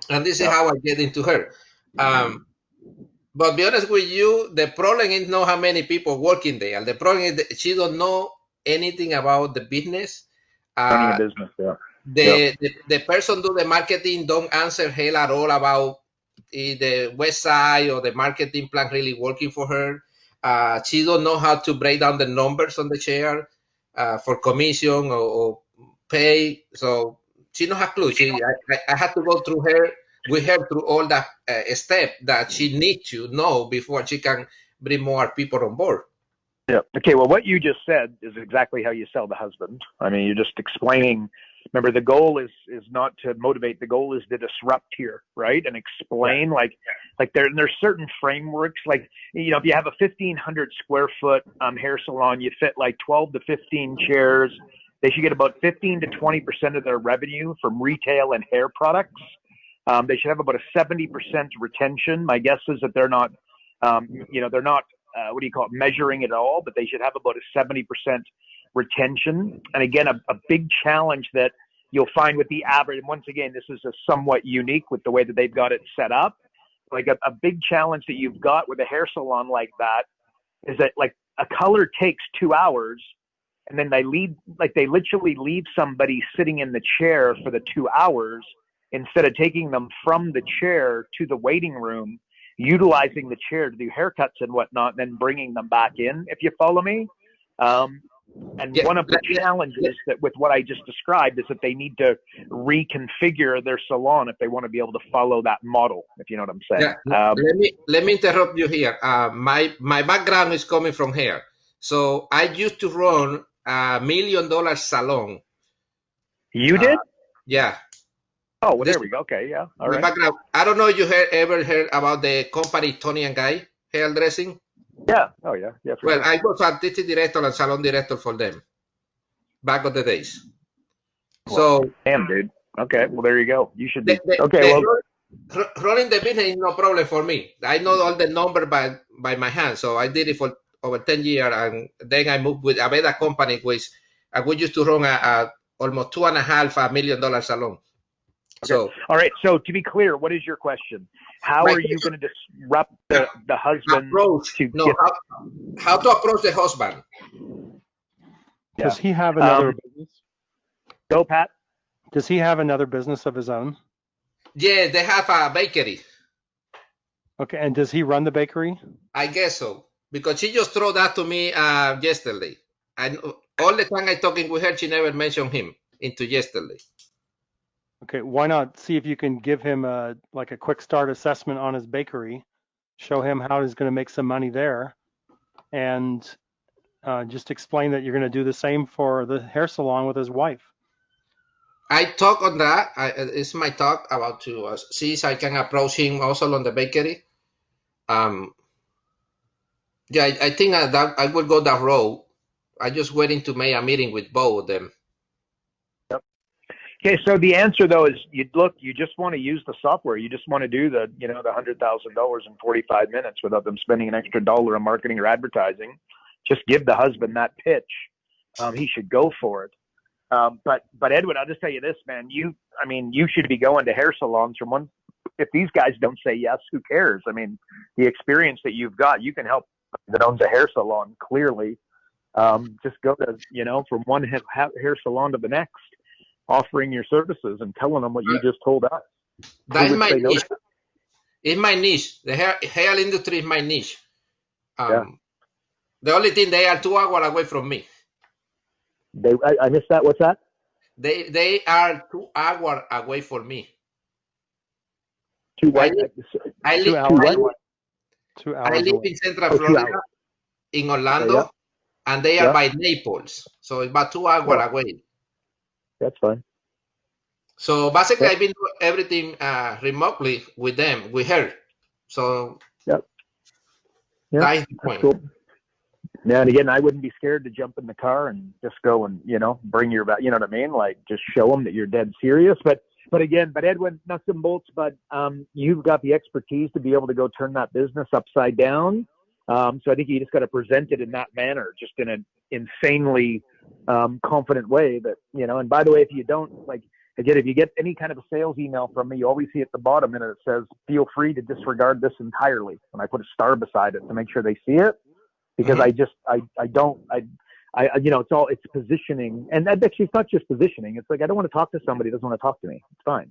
And this is how I get into her. But be honest with you, the problem is not how many people working there. The problem is that she don't know anything about the business. Business, yeah. The person do the marketing don't answer her at all about the website or the marketing plan really working for her. She don't know how to break down the numbers on the chair for commission or pay. So she don't have a clue. I had to go through her with her through all that step that she needs to know before she can bring more people on board. Yeah. Okay. Well, what you just said is exactly how you sell the husband. I mean, you're just explaining. Remember, the goal is not to motivate. The goal is to disrupt here, right? And explain like there's certain frameworks. Like, you know, if you have a 1,500 square foot hair salon, you fit like 12 to 15 chairs. They should get about 15 to 20% of their revenue from retail and hair products. They should have about a 70% retention. My guess is that they're not, they're not, what do you call it, measuring it all, but they should have about a 70% retention. And again, a big challenge that you'll find with the average, and once again, this is a somewhat unique with the way that they've got it set up. Like a big challenge that you've got with a hair salon like that is that like a color takes 2 hours, and then they literally leave somebody sitting in the chair for the 2 hours instead of taking them from the chair to the waiting room, utilizing the chair to do haircuts and whatnot, and then bringing them back in, if you follow me. One of the challenges that with what I just described is that they need to reconfigure their salon if they want to be able to follow that model, if you know what I'm saying. Yeah. Let me interrupt you here. My background is coming from hair. So I used to run $1 million salon. You did? Yeah. Oh, well, there we go. Okay, yeah. All right. Background. I don't know if you ever heard about the company Tony and Guy hairdressing. Yeah. Oh, yeah. Yeah. Well, sure. I was artistic director and salon director for them back in the days. So, damn, dude. Okay. Well, there you go. You should be running the business is no problem for me. I know all the numbers by my hand. So I did it for over 10 years, and then I moved with a better company, which we used to run a almost $2.5 million salon. Okay. So, all right. So to be clear, what is your question? How are you going to disrupt the husband? How to approach the husband? Does he have another business? Go, Pat. Does he have another business of his own? Yeah, they have a bakery. Okay, and does he run the bakery? I guess so, because she just threw that to me yesterday. And all the time I talking with her, she never mentioned him into yesterday. Okay, why not see if you can give him a quick start assessment on his bakery, show him how he's going to make some money there, and just explain that you're going to do the same for the hair salon with his wife. I talk on that. It's my talk about to see if I can approach him also on the bakery. I think that I will go that road. I just waiting to make a meeting with both of them. Okay, so the answer though is you just want to use the software. You just want to do the $100,000 in 45 minutes without them spending an extra dollar on marketing or advertising. Just give the husband that pitch. He should go for it. But Edwin, I'll just tell you this, man. You should be going to hair salons from one. If these guys don't say yes, who cares? I mean, the experience that you've got, you can help that owns a hair salon clearly. Just go to, from one hair salon to the next, offering your services and telling them what you just told us. That's my niche. It's my niche. The hair industry is my niche. The only thing, they are 2 hours away from me. I missed that. What's that? They are 2 hours away from me. I live in Central Florida, in Orlando, and they are by Naples, so it's about 2 hours away. That's fine. So basically, I've been doing everything remotely with them, with her. So that's the point. Cool. Yeah, and again, I wouldn't be scared to jump in the car and just go and bring your, you know what I mean? Like, just show them that you're dead serious. But Edwin, nuts and bolts. But you've got the expertise to be able to go turn that business upside down. So I think you just got to present it in that manner, just in an insanely confident way. That and by the way, if you don't if you get any kind of a sales email from me, you always see at the bottom and it says, "Feel free to disregard this entirely." And I put a star beside it to make sure they see it, because it's positioning, and actually it's not just positioning. It's like, I don't want to talk to somebody who doesn't want to talk to me. It's fine,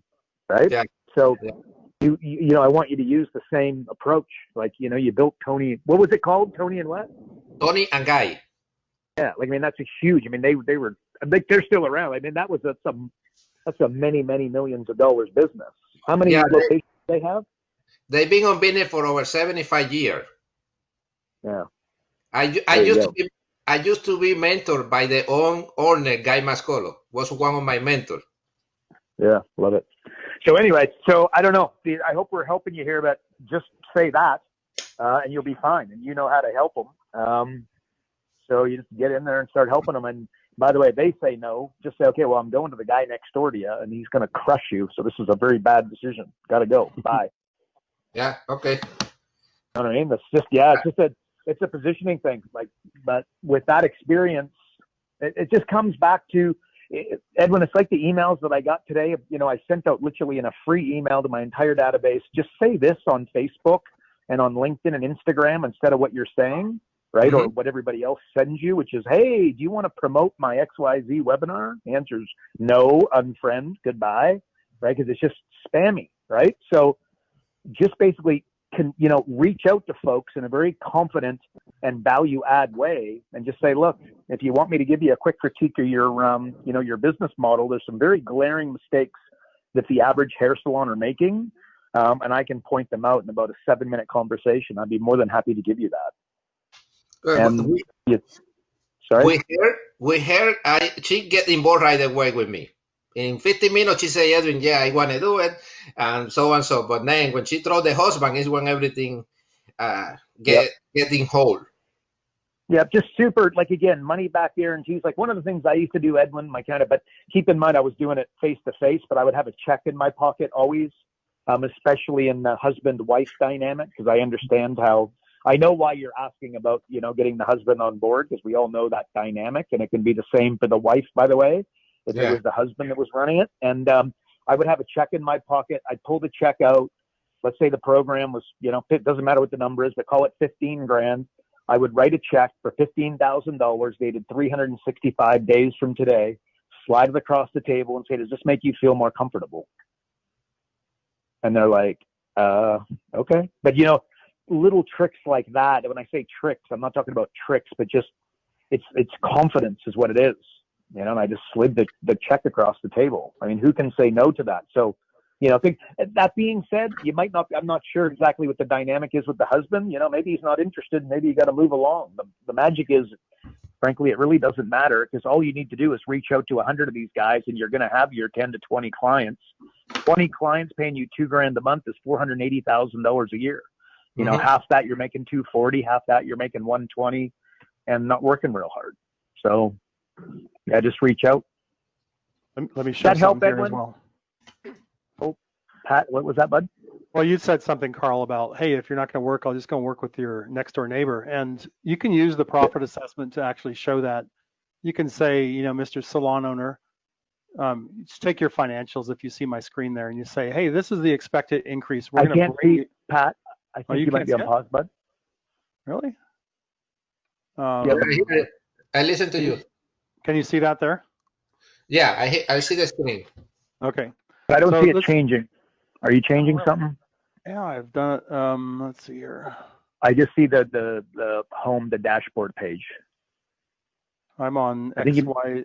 right? Yeah. So I want you to use the same approach. Like you built Tony. What was it called? Tony and what? Tony and Guy. Yeah, that's a huge. they were. They're still around. That was that's a many millions of dollars business. How many locations they have? They've been on business for over 75 years. Yeah. I used to be mentored by the owner, Guy Mascolo. Was one of my mentors. Yeah, love it. So anyway, I don't know. I hope we're helping you here, but just say that, and you'll be fine, and you know how to help them. So you just get in there and start helping them. And by the way, if they say no, just say, okay, well, I'm going to the guy next door to you, and he's going to crush you. So this is a very bad decision. Got to go. Bye. Yeah. Okay. You know what I mean? It's a positioning thing. But with that experience, it just comes back to, Edwin, it's like the emails that I got today. I sent out literally in a free email to my entire database. Just say this on Facebook and on LinkedIn and Instagram instead of what you're saying, right? Mm-hmm. Or what everybody else sends you, which is, hey, do you want to promote my XYZ webinar? The answer is no, unfriend, goodbye, right? Because it's just spammy, right? So just basically reach out to folks in a very confident and value add way and just say, look, if you want me to give you a quick critique of your business model, there's some very glaring mistakes that the average hair salon are making. And I can point them out in about a 7-minute conversation. I'd be more than happy to give you that. We heard she get involved right away with me. In 15 minutes, she said, Edwin, yeah, I want to do it, and so and so. But then when she throw the husband is when everything getting whole. Yeah, just super, again, money back guarantees. One of the things I used to do, Edwin, but keep in mind I was doing it face to face, but I would have a check in my pocket always, especially in the husband-wife dynamic, because I know why you're asking about, getting the husband on board, because we all know that dynamic, and it can be the same for the wife, by the way. If it was the husband that was running it. And I would have a check in my pocket. I'd pull the check out. Let's say the program was, it doesn't matter what the number is, but call it 15 grand. I would write a check for $15,000 dated 365 days from today, slide it across the table and say, does this make you feel more comfortable? And they're like, okay. But, little tricks like that. When I say tricks, I'm not talking about tricks, but just it's confidence is what it is. And I just slid the check across the table. Who can say no to that? So, that being said, I'm not sure exactly what the dynamic is with the husband. Maybe he's not interested. Maybe you got to move along. The magic is, frankly, it really doesn't matter, because all you need to do is reach out to 100 of these guys and you're going to have your 10 to 20 clients. 20 clients paying you $2,000 a month is $480,000 a year. Half that you're making $240, half that you're making $120, and not working real hard. So, yeah, just reach out. Let me share something here as well. Oh, Pat, what was that, bud? Well, you said something, Carl, about, hey, if you're not going to work, I'll just go and work with your next door neighbor. And you can use the profit assessment to actually show that. You can say, Mr. Salon owner, just take your financials if you see my screen there, and you say, hey, this is the expected increase. I can't see, Pat. I think you might be on pause, bud. Really? I listen to you. Can you see that there? Yeah, I see the screen. Okay. But I don't see it changing. Are you changing something? Yeah, I've done it. Let's see here. I just see the home, the dashboard page. I'm on XY.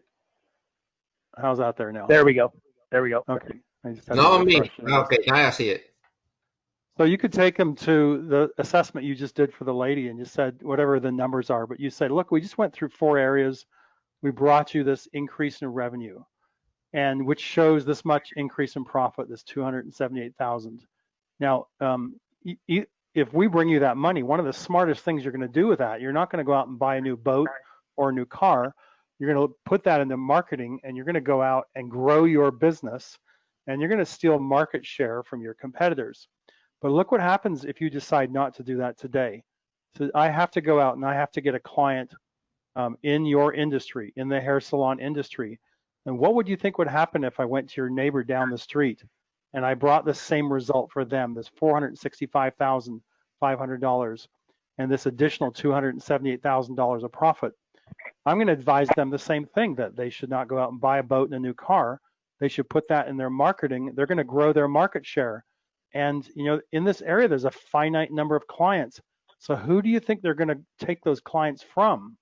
How's that there now? There we go. There we go. Okay. No, me. Okay, now I see it. So you could take them to the assessment you just did for the lady and just said whatever the numbers are, but you said, look, we just went through 4 areas. We brought you this increase in revenue, and which shows this much increase in profit, this 278,000. Now, if we bring you that money, one of the smartest things you're going to do with that, you're not going to go out and buy a new boat or a new car. You're going to put that into marketing, and you're going to go out and grow your business, and you're going to steal market share from your competitors. But look what happens if you decide not to do that today. So I have to go out and I have to get a client in your industry, in the hair salon industry. And what would you think would happen if I went to your neighbor down the street and I brought the same result for them, this $465,500 and this additional $278,000 of profit? I'm going to advise them the same thing, that they should not go out and buy a boat and a new car. They should put that in their marketing. They're going to grow their market share. And, you know, in this area, there's a finite number of clients. So who do you think they're going to take those clients from?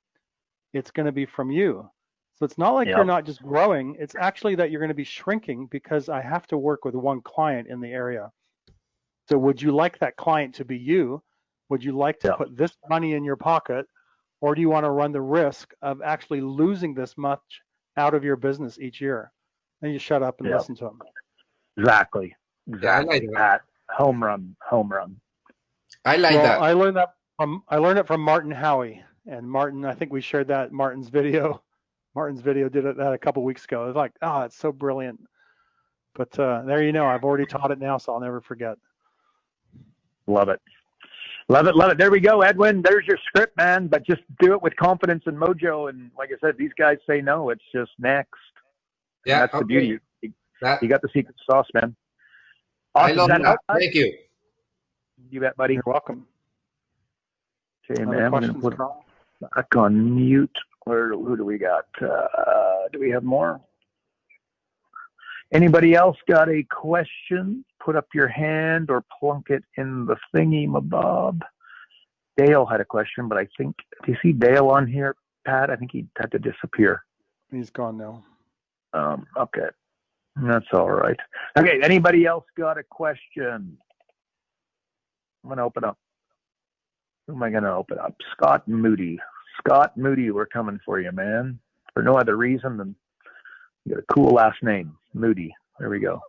It's going to be from you. So it's not like you're not just growing. It's actually that you're going to be shrinking because I have to work with one client in the area. So would you like that client to be you? Would you like to put this money in your pocket? Or do you want to run the risk of actually losing this much out of your business each year? Then you shut up and listen to them. Exactly. Yeah, I like that. Home run. I like that. I learned it from Martin Howie, and Martin. I think we shared that Martin's video. Martin's video did that a couple weeks ago. It was like, it's so brilliant. But there you know, I've already taught it now, so I'll never forget. Love it. There we go, Edwin. There's your script, man. But just do it with confidence and mojo. And like I said, these guys say no. It's just next. Yeah, and that's the beauty. You got the secret sauce, man. Awesome. I love that. Thank you. You bet, buddy. You're welcome. Okay, man. I'm going to put back on mute. Who do we got? Do we have more? Anybody else got a question? Put up your hand or plunk it in the thingy, mabob. Dale had a question, but I think, do you see Dale on here, Pat? I think he had to disappear. He's gone now. Okay. That's all right. Okay, anybody else got a question? I'm going to open up. Who am I going to open up? Scott Moody. Scott Moody, we're coming for you, man. For no other reason than you got a cool last name, Moody. There we go.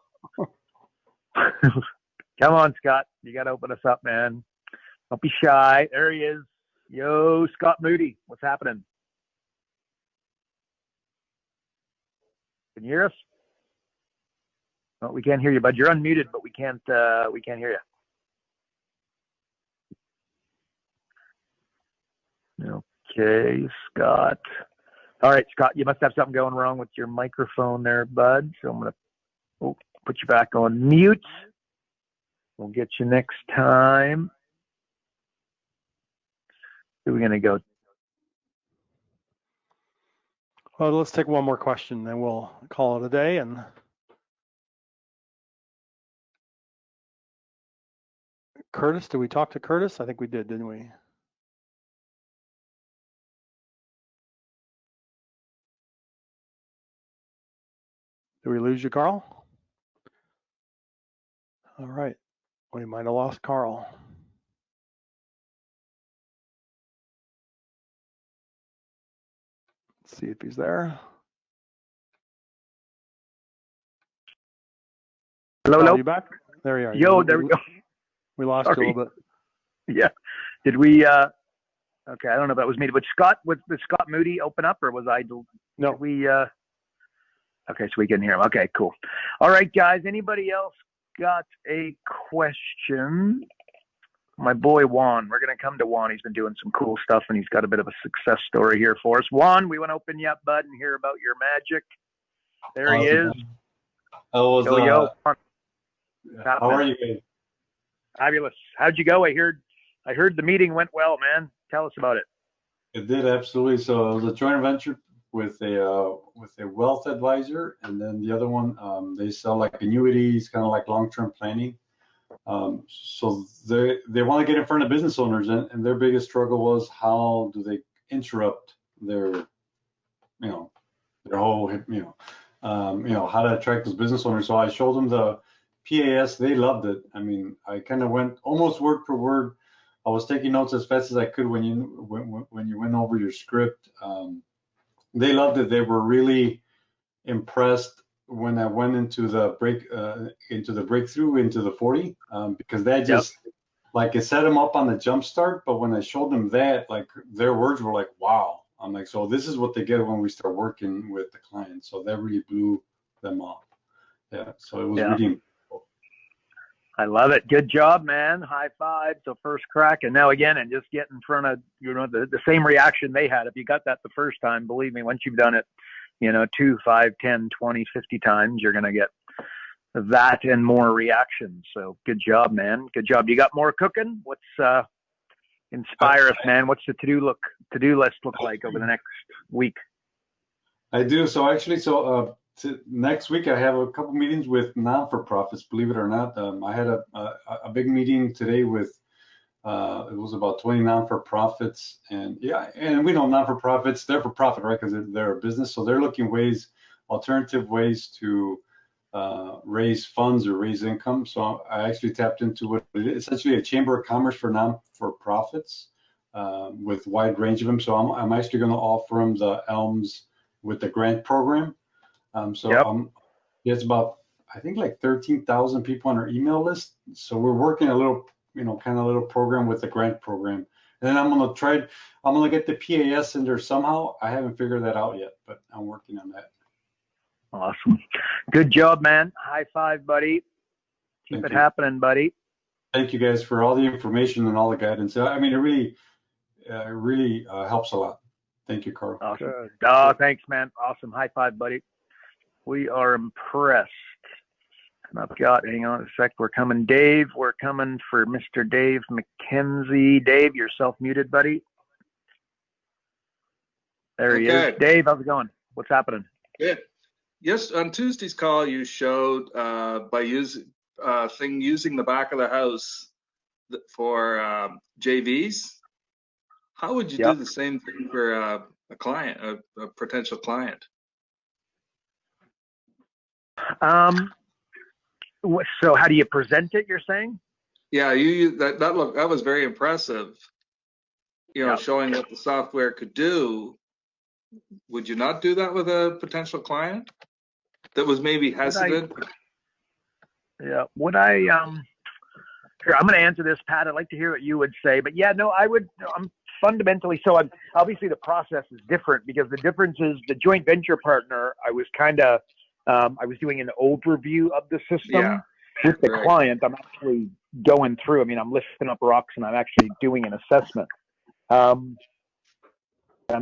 Come on, Scott. You got to open us up, man. Don't be shy. There he is. Yo, Scott Moody. What's happening? Can you hear us? Oh, we can't hear you, bud. You're unmuted, but we can't hear you. Okay, Scott. All right, Scott, you must have something going wrong with your microphone there, bud. So I'm going to put you back on mute. We'll get you next time. Who are we going to go? Well, let's take one more question, then we'll call it a day. And Curtis, did we talk to Curtis? I think we did, didn't we? Did we lose you, Carl? All right. We might have lost Carl. Let's see if he's there. Hello. Are you back? There you are. Yo, there we go. We lost you a little bit. Yeah. Did we? Okay, I don't know if that was me. But Scott, did Scott Moody open up, or was I? No. We. Okay, so we can hear him. Okay, cool. All right, guys. Anybody else got a question? My boy Juan. We're gonna come to Juan. He's been doing some cool stuff, and he's got a bit of a success story here for us. Juan, we want to open you up, bud, and hear about your magic. There he is. How are you guys? Fabulous. How'd you go? I heard the meeting went well, man. Tell us about it. It did, absolutely. So it was a joint venture with a wealth advisor, and then the other one, they sell like annuities, kind of like long-term planning. So they want to get in front of business owners, and their biggest struggle was how do they interrupt their whole, how to attract those business owners. So I showed them the PAS. They loved it. I mean, I kind of went almost word for word. I was taking notes as fast as I could when you went over your script. They loved it. They were really impressed when I went into the breakthrough into the 40, because that just like it set them up on the jump start. But when I showed them that, like their words were like, wow. I'm like, so this is what they get when we start working with the client. So that really blew them off. Yeah. So it was really cool. I love it. Good job, man. High five. So first crack. And now again, and just get in front of, the same reaction they had. If you got that the first time, believe me, once you've done it, 2, 5, 10, 20, 50 times, you're going to get that and more reactions. So good job, man. Good job. You got more cooking? What's, inspire us, man. What's the to-do list look like over the next week? I do. So actually, next week I have a couple meetings with non-for-profits. Believe it or not, I had a big meeting today with it was about 20 non-for-profits, and we know non-for-profits, they're for profit, right? Because they're a business, so they're looking alternative ways to raise funds or raise income. So I actually tapped into what essentially a chamber of commerce for non-for-profits with a wide range of them. So I'm actually going to offer them the ELMS with the grant program. It's about, I think, like 13,000 people on our email list. So we're working a little, kind of a little program with the grant program. And then I'm going to get the PAS in there somehow. I haven't figured that out yet, but I'm working on that. Awesome. Good job, man. High five, buddy. Keep it happening, buddy. Thank you guys for all the information and all the guidance. I mean, it really helps a lot. Thank you, Carl. Awesome. Oh, thanks, man. Awesome. High five, buddy. We are impressed. And I've got, hang on a sec, we're coming for Mr. Dave McKenzie. Dave, you're self-muted, buddy. There he is. Dave, how's it going? What's happening? Good. Yes, on Tuesday's call, you showed by using the back of the house for JVs. How would you do the same thing for a client, a potential client? So how do you present it, you're saying? Yeah, that was very impressive. Showing what the software could do. Would you not do that with a potential client that was maybe hesitant? Would I here, I'm going to answer this, Pat. I'd like to hear what you would say, but I would. I'm fundamentally, so obviously the process is different, because the difference is the joint venture partner, I was doing an overview of the system with the client. I'm actually going through, I'm lifting up rocks and I'm actually doing an assessment. I'm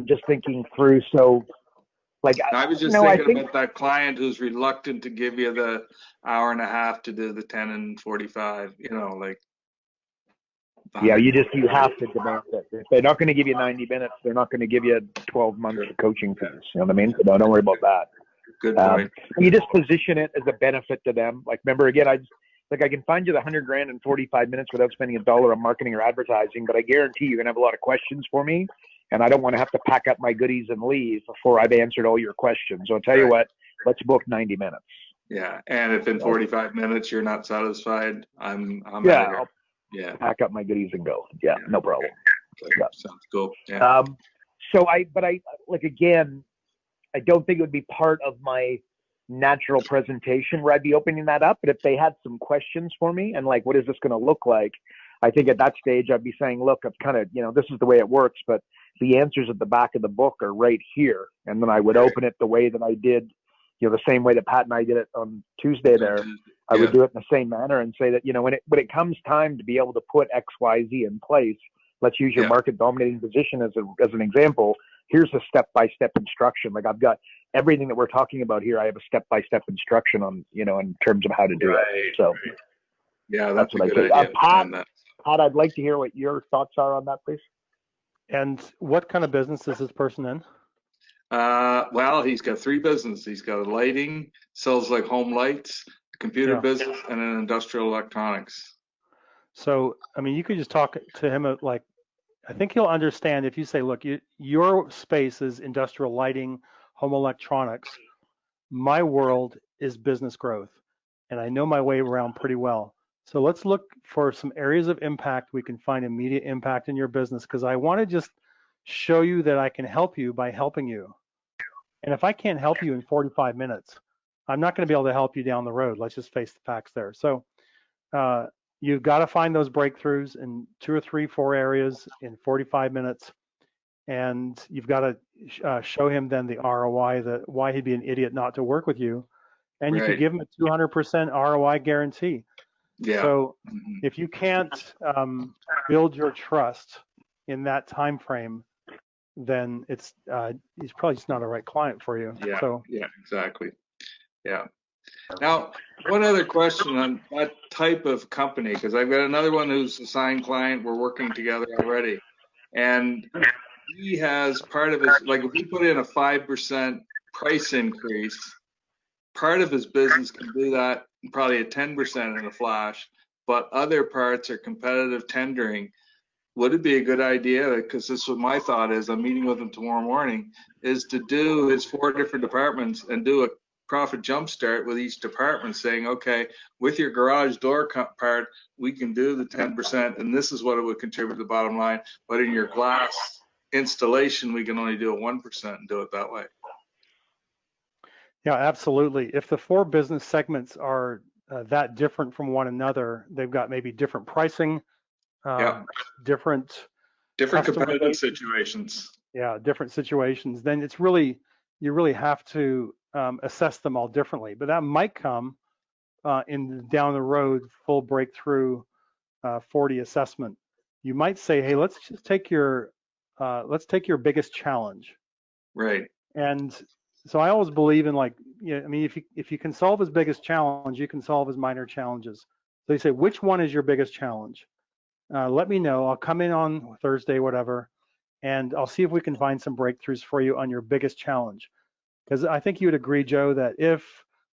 just thinking through. So I was just thinking about that client who's reluctant to give you the hour and a half to do the 10 and 45, you have to demand it. If they're not going to give you 90 minutes, they're not going to give you 12 months of coaching fees. You know what I mean? So don't worry about that. Good point. You just position it as a benefit to them. Like, remember, again, I can find you the $100,000 in 45 minutes without spending $1 on marketing or advertising, but I guarantee you're going to have a lot of questions for me, and I don't want to have to pack up my goodies and leave before I've answered all your questions. So I'll tell you what, let's book 90 minutes. Yeah, and if in 45 minutes you're not satisfied, I'm out of here. Pack up my goodies and go. Yeah, no problem. Sounds cool. Yeah. Again, I don't think it would be part of my natural presentation where I'd be opening that up. But if they had some questions for me and what is this going to look like? I think at that stage I'd be saying, look, I've kind of, this is the way it works, but the answers at the back of the book are right here. And then I would open it the way that I did, the same way that Pat and I did it on Tuesday there. I would do it in the same manner and say that, when it comes time to be able to put X, Y, Z in place, let's use your market dominating position as an example. Here's a step-by-step instruction. I've got everything that we're talking about here, I have a step-by-step instruction on, in terms of how to do it. So yeah, that's what a good I idea. Pat, I'd like to hear what your thoughts are on that, please. And what kind of business is this person in? Well, he's got 3 businesses. He's got a lighting, sells like home lights, a computer business, and an industrial electronics. So, I mean, you could just talk to him like, I think he'll understand if you say, look, your space is industrial lighting, home electronics. My world is business growth, and I know my way around pretty well. So let's look for some areas of impact. We can find immediate impact in your business, because I want to just show you that I can help you by helping you. And if I can't help you in 45 minutes, I'm not going to be able to help you down the road. Let's just face the facts there. So you've got to find those breakthroughs in 2 or 3, 4 areas in 45 minutes. And you've got to show him then the ROI, why he'd be an idiot not to work with you. And you can give him a 200% ROI guarantee. Yeah. So if you can't build your trust in that time frame, then he's probably just not a right client for you. Yeah. So yeah, exactly. Yeah. Now, one other question on that type of company, because I've got another one who's a signed client. We're working together already, and he has part of his, like, if we put in a 5% price increase, part of his business can do that probably at 10% in a flash, but other parts are competitive tendering. Would it be a good idea, because this is what my thought is, I'm meeting with him tomorrow morning, is to do his 4 different departments and do a profit jumpstart with each department, saying, okay, with your garage door part, we can do the 10%, and this is what it would contribute to the bottom line. But in your glass installation, we can only do a 1% and do it that way. yeah, absolutely. If the 4 business segments are that different from one another, they've got maybe different pricing, different competitive situations. Yeah, different situations. Then you really have to assess them all differently. But that might come in down the road, full breakthrough 40 assessment. You might say, hey, let's take your biggest challenge. Right. And so I always believe in, like, I mean, if you can solve his biggest challenge, you can solve his minor challenges. So you say, which one is your biggest challenge? Let me know. I'll come in on Thursday, whatever, and I'll see if we can find some breakthroughs for you on your biggest challenge. Because I think you would agree, Joe, that if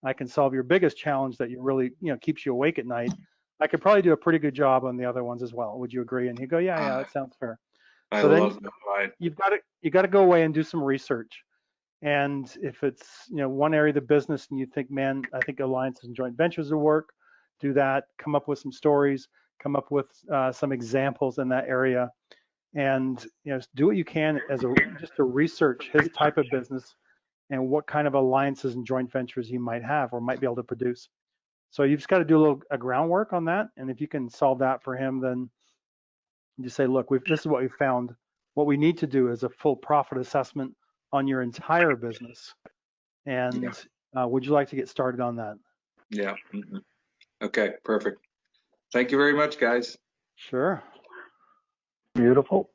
I can solve your biggest challenge that you really, keeps you awake at night, I could probably do a pretty good job on the other ones as well. Would you agree? And he'd go, yeah, that sounds fair. So then you've got to go away and do some research. And if it's, one area of the business and you think, man, I think alliances and joint ventures will work, do that. Come up with some stories, come up with some examples in that area, and do what you can just to research his type of business and what kind of alliances and joint ventures he might have or might be able to produce. So you've just got to do a little groundwork on that, and if you can solve that for him, then you say, look, this is what we found. What we need to do is a full profit assessment on your entire business, and would you like to get started on that? Yeah. Okay, perfect. Thank you very much, guys. Sure. Beautiful.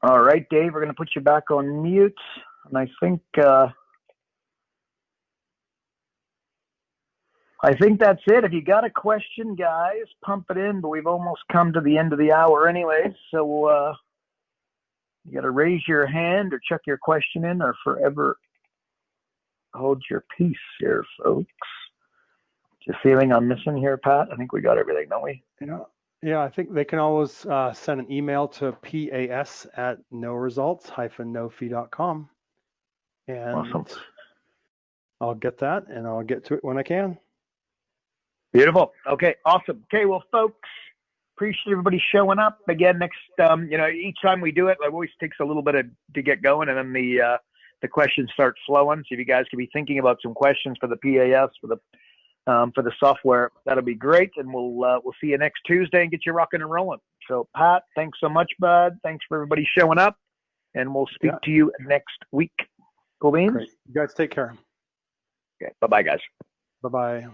All right, Dave, we're going to put you back on mute. And I think that's it. If you got a question, guys, pump it in, but we've almost come to the end of the hour anyway. So you got to raise your hand or chuck your question in, or forever hold your peace here, folks. Just feeling I'm missing here, Pat? I think we got everything, don't we? Yeah, I think they can always send an email to pas@noresults-nofee.com. And awesome. I'll get that, and I'll get to it when I can. Beautiful. Okay, awesome. Okay, well, folks, appreciate everybody showing up. Again, next, each time we do it, it always takes a little bit to get going, and then the questions start flowing. So if you guys could be thinking about some questions for the PAS, for the software, that'll be great. And we'll see you next Tuesday and get you rocking and rolling. So, Pat, thanks so much, bud. Thanks for everybody showing up, and we'll speak to you next week. Cool beans? Great. You guys take care. Okay. Bye-bye, guys. Bye-bye.